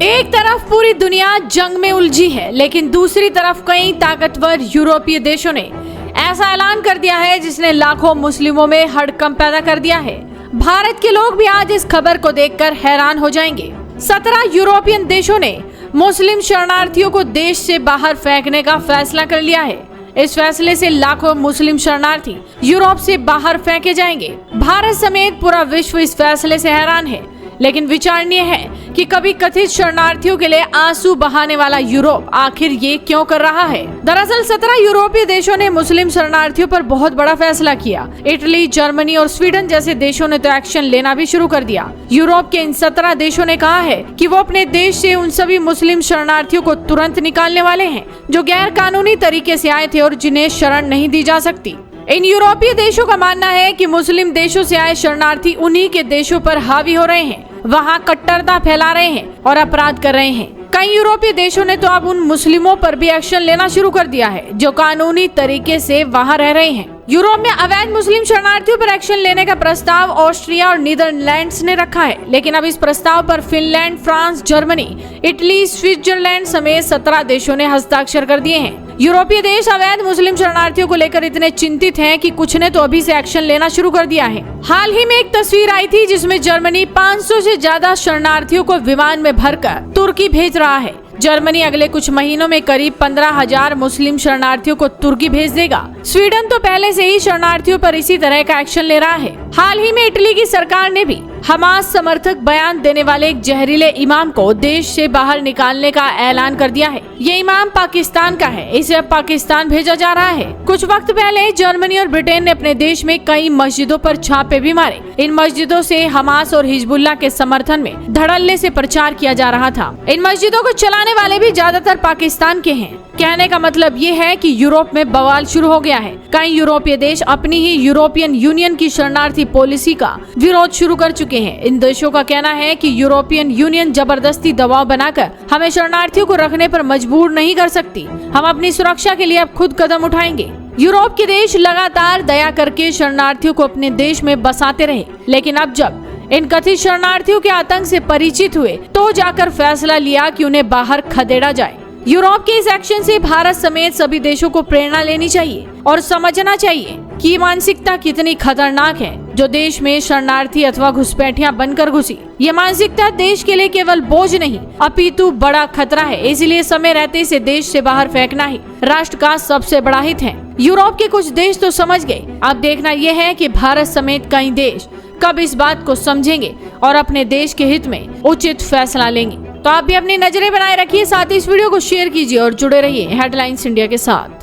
एक तरफ पूरी दुनिया जंग में उलझी है, लेकिन दूसरी तरफ कई ताकतवर यूरोपीय देशों ने ऐसा ऐलान कर दिया है जिसने लाखों मुस्लिमों में हड़कंप पैदा कर दिया है। भारत के लोग भी आज इस खबर को देखकर हैरान हो जाएंगे। 17 यूरोपियन देशों ने मुस्लिम शरणार्थियों को देश से बाहर फेंकने का फैसला कर लिया है। इस फैसले से लाखों मुस्लिम शरणार्थी यूरोप से बाहर फेंके जाएंगे। भारत समेत पूरा विश्व इस फैसले से हैरान है, लेकिन विचारणीय है कि कभी कथित शरणार्थियों के लिए आंसू बहाने वाला यूरोप आखिर ये क्यों कर रहा है। दरअसल 17 यूरोपीय देशों ने मुस्लिम शरणार्थियों पर बहुत बड़ा फैसला किया। इटली, जर्मनी और स्वीडन जैसे देशों ने तो एक्शन लेना भी शुरू कर दिया। यूरोप के इन 17 देशों ने कहा है कि वो अपने देश से उन सभी मुस्लिम शरणार्थियों को तुरंत निकालने वाले हैं जो गैर कानूनी तरीके से आए थे और जिन्हें शरण नहीं दी जा सकती। इन यूरोपीय देशों का मानना है कि मुस्लिम देशों से आए शरणार्थी उन्हीं के देशों पर हावी हो रहे हैं, वहां कट्टरता फैला रहे हैं और अपराध कर रहे हैं। कई यूरोपीय देशों ने तो अब उन मुस्लिमों पर भी एक्शन लेना शुरू कर दिया है जो कानूनी तरीके से वहां रह रहे हैं। यूरोप में अवैध मुस्लिम शरणार्थियों पर एक्शन लेने का प्रस्ताव ऑस्ट्रिया और नीदरलैंड्स ने रखा है, लेकिन अब इस प्रस्ताव पर Finland, France, Germany, Italy, Switzerland समेत 17 देशों ने हस्ताक्षर कर दिए हैं। यूरोपीय देश अवैध मुस्लिम शरणार्थियों को लेकर इतने चिंतित हैं कि कुछ ने तो अभी से एक्शन लेना शुरू कर दिया है। हाल ही में एक तस्वीर आई थी जिसमें जर्मनी 500 से ज्यादा शरणार्थियों को विमान में भरकर तुर्की भेज रहा है। जर्मनी अगले कुछ महीनों में करीब 15,000 मुस्लिम शरणार्थियों को तुर्की भेज देगा। स्वीडन तो पहले से ही शरणार्थियों पर इसी तरह का एक्शन ले रहा है। हाल ही में इटली की सरकार ने भी हमास समर्थक बयान देने वाले एक जहरीले इमाम को देश से बाहर निकालने का ऐलान कर दिया है। ये इमाम पाकिस्तान का है, इसे अब पाकिस्तान भेजा जा रहा है। कुछ वक्त पहले जर्मनी और ब्रिटेन ने अपने देश में कई मस्जिदों पर छापे भी मारे। इन मस्जिदों से हमास और हिजबुल्लाह के समर्थन में धड़ल्ले से प्रचार किया जा रहा था। इन मस्जिदों को चलाने वाले भी ज्यादातर पाकिस्तान के हैं। कहने का मतलब ये है कि यूरोप में बवाल शुरू हो गया है। कई यूरोपीय देश अपनी ही यूरोपियन यूनियन की शरणार्थी पॉलिसी का विरोध शुरू कर चुके हैं। इन देशों का कहना है कि यूरोपियन यूनियन जबरदस्ती दबाव बनाकर हमें शरणार्थियों को रखने पर मजबूर नहीं कर सकती। हम अपनी सुरक्षा के लिए अब खुद कदम उठाएंगे। यूरोप के देश लगातार दया करके शरणार्थियों को अपने देश में बसाते रहे, लेकिन अब जब इन कथित शरणार्थियों के आतंक से परिचित हुए तो जाकर फैसला लिया कि उन्हें बाहर खदेड़ा जाए। यूरोप के इस एक्शन से भारत समेत सभी देशों को प्रेरणा लेनी चाहिए और समझना चाहिए कि ये मानसिकता कितनी खतरनाक है जो देश में शरणार्थी अथवा घुसपैठियां बनकर घुसी। ये मानसिकता देश के लिए केवल बोझ नहीं अपितु बड़ा खतरा है। इसलिए समय रहते इसे देश से बाहर फेंकना ही राष्ट्र का सबसे बड़ा हित है। यूरोप के कुछ देश तो समझ गए, अब देखना यह है कि भारत समेत कई देश कब इस बात को समझेंगे और अपने देश के हित में उचित फैसला लेंगे। तो आप भी अपनी नजरें बनाए रखिए, साथ ही इस वीडियो को शेयर कीजिए और जुड़े रहिए हेडलाइंस इंडिया के साथ।